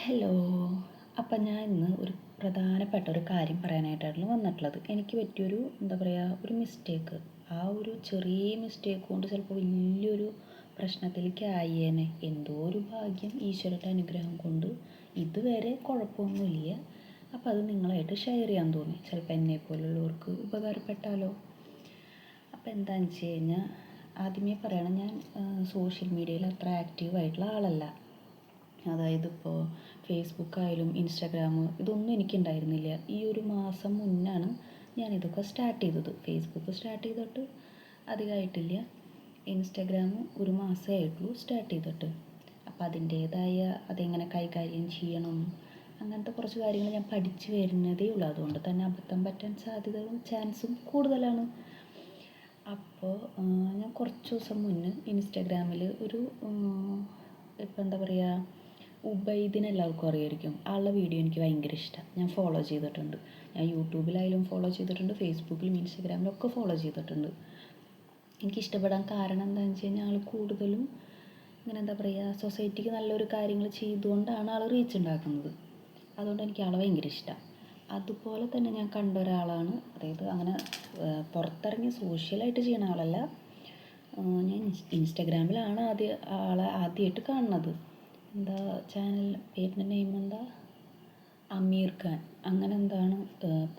Hello. അപ്പം ഞാൻ ഇന്ന് ഒരു പ്രധാനപ്പെട്ട ഒരു കാര്യം പറയാനായിട്ടാണ് വന്നിട്ടുള്ളത്. എനിക്ക് പറ്റിയൊരു ഒരു മിസ്റ്റേക്ക്. ആ ഒരു ചെറിയ മിസ്റ്റേക്ക് കൊണ്ട് ചിലപ്പോൾ വലിയൊരു പ്രശ്നത്തിലേക്ക് ആയേനെ. എന്തോ ഒരു ഭാഗ്യം, ഈശ്വരൻ്റെ അനുഗ്രഹം കൊണ്ട് ഇതുവരെ കുഴപ്പമൊന്നുമില്ല. അപ്പം അത് നിങ്ങളായിട്ട് ഷെയർ ചെയ്യാൻ തോന്നി. ചിലപ്പോൾ എന്നെപ്പോലുള്ളവർക്ക് ഉപകാരപ്പെട്ടാലോ. അപ്പം എന്താണെന്ന് വെച്ച് കഴിഞ്ഞാൽ, ആദ്യമേ പറയണം, ഞാൻ സോഷ്യൽ മീഡിയയിൽ അത്ര ആക്റ്റീവായിട്ടുള്ള ആളല്ല. അതായത് ഇപ്പോൾ ഫേസ്ബുക്കായാലും ഇൻസ്റ്റാഗ്രാം ഇതൊന്നും എനിക്കുണ്ടായിരുന്നില്ല. ഈ ഒരു മാസം മുന്നാണ് ഞാനിതൊക്കെ സ്റ്റാർട്ട് ചെയ്തത്. ഫേസ്ബുക്ക് സ്റ്റാർട്ട് ചെയ്തിട്ട് അധികമായിട്ടില്ല. ഇൻസ്റ്റാഗ്രാം ഒരു മാസമേ ആയിട്ടുള്ളൂ സ്റ്റാർട്ട് ചെയ്തിട്ട്. അപ്പോൾ അതിൻ്റേതായ അതെങ്ങനെ കൈകാര്യം ചെയ്യണം അങ്ങനത്തെ കുറച്ച് കാര്യങ്ങൾ ഞാൻ പഠിച്ചു വരുന്നതേ ഉള്ളൂ. അതുകൊണ്ട് തന്നെ അബദ്ധം പറ്റാൻ സാധ്യതകളും ചാൻസും കൂടുതലാണ്. അപ്പോൾ ഞാൻ കുറച്ച് ദിവസം മുന്നേ ഇൻസ്റ്റാഗ്രാമിൽ ഒരു ഇപ്പോൾ ഉബൈദിനെ എല്ലാവർക്കും അറിയായിരിക്കും. ആളുടെ വീഡിയോ എനിക്ക് ഭയങ്കര ഇഷ്ടമാണ്. ഞാൻ ഫോളോ ചെയ്തിട്ടുണ്ട്. ഞാൻ യൂട്യൂബിലായാലും ഫോളോ ചെയ്തിട്ടുണ്ട്, ഫേസ്ബുക്കിലും ഇൻസ്റ്റാഗ്രാമിലും ഒക്കെ ഫോളോ ചെയ്തിട്ടുണ്ട്. എനിക്കിഷ്ടപ്പെടാൻ കാരണം എന്താണെന്ന് വെച്ച് കഴിഞ്ഞാൽ ആൾ കൂടുതലും ഇങ്ങനെ സൊസൈറ്റിക്ക് നല്ലൊരു കാര്യങ്ങൾ ചെയ്തുകൊണ്ടാണ് ആൾ റീച്ച് ഉണ്ടാക്കുന്നത്. അതുകൊണ്ട് എനിക്ക് ആളെ ഭയങ്കര ഇഷ്ടമാണ്. അതുപോലെ തന്നെ ഞാൻ കണ്ട ഒരാളാണ്, അതായത് അങ്ങനെ പുറത്തിറങ്ങി സോഷ്യലായിട്ട് ചെയ്യുന്ന ആളല്ല. ഞാൻ ഇൻസ്റ്റാഗ്രാമിലാണ് ആളെ ആദ്യമായിട്ട് കാണുന്നത്. ചാനൽ പേരിൻ്റെ നെയിം അമീർ ഖാൻ അങ്ങനെ എന്താണ്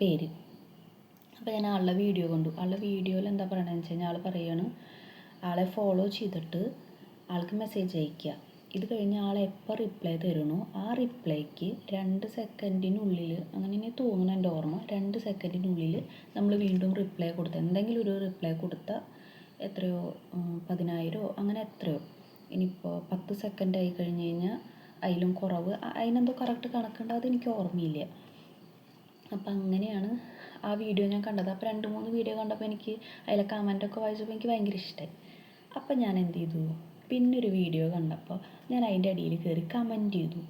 പേര്. അപ്പോൾ ഞാൻ ആളുടെ വീഡിയോ കണ്ടു. ആളുടെ വീഡിയോയിൽ പറയണതെന്ന് വെച്ച് കഴിഞ്ഞാൽ ആൾ പറയുകയാണ്, ആളെ ഫോളോ ചെയ്തിട്ട് ആൾക്ക് മെസ്സേജ് അയയ്ക്കുക. ഇത് കഴിഞ്ഞ് ആൾ എപ്പോൾ റിപ്ലൈ തരണോ ആ റിപ്ലൈക്ക് 2 സെക്കൻഡിനുള്ളിൽ, അങ്ങനെ തോന്നുന്നു എൻ്റെ ഓർമ്മ, 2 സെക്കൻഡിനുള്ളിൽ നമ്മൾ വീണ്ടും റിപ്ലൈ കൊടുത്താൽ, എന്തെങ്കിലും ഒരു റിപ്ലൈ കൊടുത്താൽ എത്രയോ 10,000 അങ്ങനെ എത്രയോ. ഇനിയിപ്പോൾ 10 സെക്കൻഡ് ആയി കഴിഞ്ഞ് കഴിഞ്ഞാൽ അതിലും കുറവ്, അതിനെന്തോ കറക്റ്റ് കണക്കുണ്ട്, അതെനിക്ക് ഓർമ്മയില്ല. അപ്പം അങ്ങനെയാണ് ആ വീഡിയോ ഞാൻ കണ്ടത്. അപ്പോൾ 2-3 വീഡിയോ കണ്ടപ്പോൾ എനിക്ക് അതിലെ കമൻറ്റൊക്കെ വായിച്ചപ്പോൾ എനിക്ക് ഭയങ്കര ഇഷ്ടമായി. അപ്പം ഞാൻ എന്ത് ചെയ്തു, പിന്നൊരു വീഡിയോ കണ്ടപ്പോൾ ഞാൻ അതിൻ്റെ അടിയിൽ കയറി കമൻറ്റ് ചെയ്തു.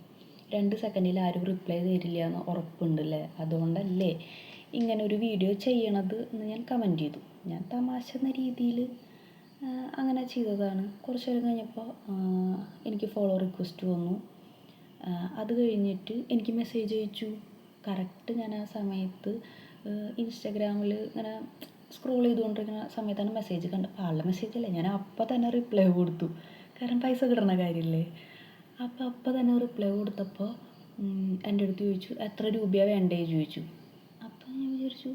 2 സെക്കൻഡിൽ ആരും റിപ്ലൈ തരില്ല എന്ന് ഉറപ്പുണ്ടല്ലേ, അതുകൊണ്ടല്ലേ ഇങ്ങനെ ഒരു വീഡിയോ ചെയ്യണത് എന്ന് ഞാൻ കമൻറ്റ് ചെയ്തു. ഞാൻ തമാശ എന്ന രീതിയിൽ അങ്ങനെ ചെയ്തതാണ്. കുറച്ച് നേരം കഴിഞ്ഞപ്പോൾ എനിക്ക് ഫോളോ റിക്വസ്റ്റ് വന്നു. അത് കഴിഞ്ഞിട്ട് എനിക്ക് മെസ്സേജ് അയച്ചു. കറക്റ്റ് ഞാൻ ആ സമയത്ത് ഇൻസ്റ്റാഗ്രാമിൽ ഇങ്ങനെ സ്ക്രോൾ ചെയ്തുകൊണ്ടിരിക്കുന്ന സമയത്താണ് മെസ്സേജ് കണ്ടത്. ആളുടെ മെസ്സേജ് അല്ലേ, ഞാൻ അപ്പം തന്നെ റിപ്ലൈ കൊടുത്തു. കാരണം പൈസ കിട്ടുന്ന കാര്യമല്ലേ. അപ്പം തന്നെ റിപ്ലൈ കൊടുത്തപ്പോൾ എൻ്റെ അടുത്ത് ചോദിച്ചു എത്ര രൂപയാണ് വേണ്ടേ ചോദിച്ചു. അപ്പം ഞാൻ വിചാരിച്ചു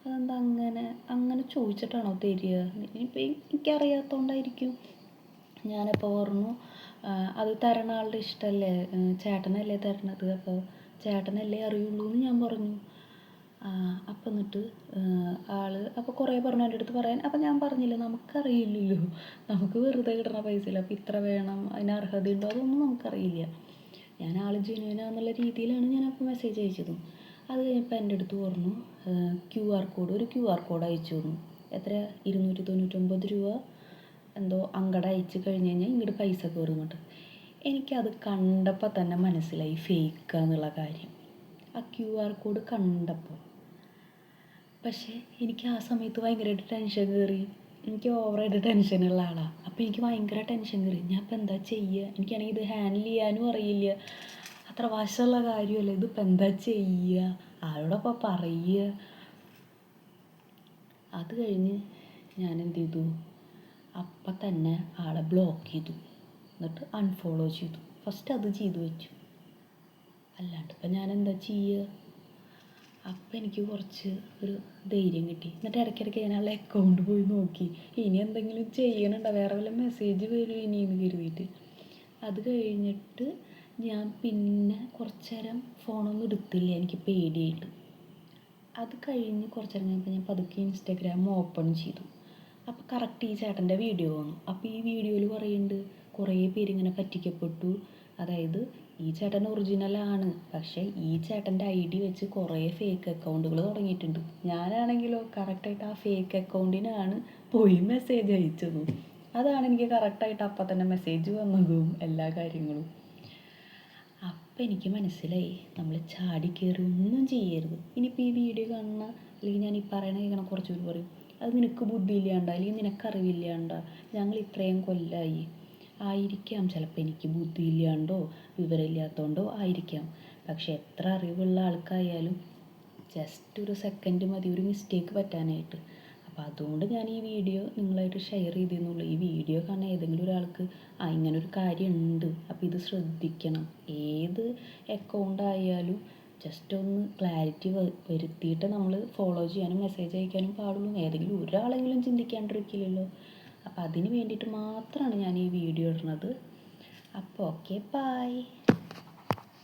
അതെന്താ അങ്ങനെ ചോദിച്ചിട്ടാണോ തരിക, ഇനിയിപ്പോൾ എനിക്കറിയാത്തതുകൊണ്ടായിരിക്കും. ഞാനപ്പോൾ പറഞ്ഞു അത് തരണ ആളുടെ ഇഷ്ടമല്ലേ, ചേട്ടനല്ലേ തരണത്, അപ്പോൾ ചേട്ടനല്ലേ അറിയുള്ളൂ എന്ന് ഞാൻ പറഞ്ഞു. അപ്പം എന്നിട്ട് അപ്പോൾ കുറേ പറഞ്ഞു എൻ്റെ അടുത്ത് പറയാൻ. അപ്പം ഞാൻ പറഞ്ഞില്ല, നമുക്കറിയില്ലല്ലോ, നമുക്ക് വെറുതെ കിട്ടണ പൈസയില്ല, അപ്പോൾ ഇത്ര വേണം, അതിന് അർഹതയുണ്ടോ അതൊന്നും നമുക്കറിയില്ല. ഞാൻ ആൾ ജെന്യുവനാന്നുള്ള രീതിയിലാണ് ഞാനപ്പോൾ മെസ്സേജ് അയച്ചതും. അത് കഴിഞ്ഞപ്പോൾ എൻ്റെ അടുത്ത് പറഞ്ഞു ഒരു ക്യു ആർ കോഡ് അയച്ചു തന്നു. എത്ര 299 രൂപ എന്തോ അങ്ങടെ അയച്ച് കഴിഞ്ഞ് കഴിഞ്ഞാൽ ഇങ്ങോട്ട് പൈസ കയറുന്നുണ്ട്. എനിക്കത് കണ്ടപ്പോൾ തന്നെ മനസ്സിലായി ഫേക്കാന്നുള്ള കാര്യം, ആ ക്യു ആർ കോഡ് കണ്ടപ്പോൾ. പക്ഷേ എനിക്ക് ആ സമയത്ത് ഭയങ്കരമായിട്ട് ടെൻഷൻ കയറി. എനിക്ക് ഓവറായിട്ട് ടെൻഷനുള്ള ആളാണ്. അപ്പോൾ എനിക്ക് ഭയങ്കര ടെൻഷൻ കയറി. ഞാൻ ഇപ്പോൾ എന്താ ചെയ്യുക, എനിക്കാണെങ്കിൽ ഇത് ഹാൻഡിൽ ചെയ്യാനും അറിയില്ല, അത്ര വശമുള്ള കാര്യമല്ല, ഇതിപ്പോൾ എന്താ ചെയ്യുക, ആരോടൊപ്പം പറയുക. അത് കഴിഞ്ഞ് ഞാൻ എന്ത് ചെയ്തു, അപ്പം തന്നെ ആളെ ബ്ലോക്ക് ചെയ്തു, എന്നിട്ട് അൺഫോളോ ചെയ്തു. ഫസ്റ്റ് അത് ചെയ്തു വെച്ചു, അല്ലാണ്ട് ഇപ്പം ഞാൻ എന്താ ചെയ്യുക. അപ്പം എനിക്ക് കുറച്ച് ഒരു ധൈര്യം കിട്ടി. എന്നിട്ട് ഇടയ്ക്കിടയ്ക്ക് ഞാൻ ആളുടെ അക്കൗണ്ട് പോയി നോക്കി, ഇനി എന്തെങ്കിലും ചെയ്യണുണ്ടോ, വേറെ വല്ല മെസ്സേജ് വരും ഇനിയെന്ന് കരുതിയിട്ട്. അത് കഴിഞ്ഞിട്ട് ഞാൻ പിന്നെ കുറച്ച് നേരം ഫോണൊന്നും എടുത്തില്ല, എനിക്ക് പേടിയായിട്ട്. അത് കഴിഞ്ഞ് കുറച്ച് നേരം കഴിഞ്ഞപ്പോൾ ഞാൻ പതുക്കെ ഇൻസ്റ്റാഗ്രാം ഓപ്പൺ ചെയ്തു. അപ്പോൾ കറക്റ്റ് ഈ ചേട്ടൻ്റെ വീഡിയോ വന്നു. അപ്പോൾ ഈ വീഡിയോയിൽ പറയുന്നുണ്ട് കുറേ പേരിങ്ങനെ പറ്റിക്കപ്പെട്ടു. അതായത് ഈ ചേട്ടൻ ഒറിജിനലാണ്, പക്ഷേ ഈ ചേട്ടൻ്റെ ID വെച്ച് കുറേ ഫേക്ക് അക്കൗണ്ടുകൾ തുടങ്ങിയിട്ടുണ്ട്. ഞാനാണെങ്കിലോ കറക്റ്റായിട്ട് ആ ഫേക്ക് അക്കൗണ്ടിനാണ് പോയി മെസ്സേജ് അയച്ചതും. അതാണ് എനിക്ക് കറക്റ്റായിട്ട് അപ്പം തന്നെ മെസ്സേജ് വന്നതും എല്ലാ കാര്യങ്ങളും. അപ്പം എനിക്ക് മനസ്സിലായി, നമ്മൾ ചാടി കയറി ഒന്നും ചെയ്യരുത്. ഇനിയിപ്പോൾ ഈ വീഡിയോ കാണുന്ന, അല്ലെങ്കിൽ ഞാൻ ഈ കേൾക്കണ കുറച്ച് പേര് പറയും അത് നിനക്ക് ബുദ്ധിയില്ലാണ്ട, അല്ലെങ്കിൽ നിനക്കറിവില്ലാണ്ട, ഞങ്ങൾ ഇത്രയും കൊല്ലമായി ആയിരിക്കാം, ചിലപ്പോൾ എനിക്ക് ബുദ്ധിയില്ലാണ്ടോ വിവരമില്ലാത്തതുകൊണ്ടോ ആയിരിക്കാം. പക്ഷെ എത്ര അറിവുള്ള ആൾക്കായാലും ജസ്റ്റ് ഒരു സെക്കൻഡ് മതി ഒരു മിസ്റ്റേക്ക് പറ്റാനായിട്ട്. അപ്പോൾ അതുകൊണ്ട് ഞാൻ ഈ വീഡിയോ നിങ്ങളായിട്ട് ഷെയർ ചെയ്തെന്നുള്ളൂ. ഈ വീഡിയോ കാണാൻ ഏതെങ്കിലും ഒരാൾക്ക് ഇങ്ങനൊരു കാര്യം ഉണ്ട്, അപ്പോൾ ഇത് ശ്രദ്ധിക്കണം. ഏത് അക്കൗണ്ട് ആയാലും ജസ്റ്റ് ഒന്ന് ക്ലാരിറ്റി വരുത്തിയിട്ട് നമ്മൾ ഫോളോ ചെയ്യാനും മെസ്സേജ് അയക്കാനും പാടുള്ളൂ. ഏതെങ്കിലും ഒരാളെങ്കിലും ചിന്തിക്കാണ്ടിരിക്കില്ലല്ലോ. അപ്പോൾ അതിന് വേണ്ടിയിട്ട് മാത്രമാണ് ഞാൻ ഈ വീഡിയോ ഇടുന്നത്. അപ്പോൾ ഓക്കെ, ബൈ.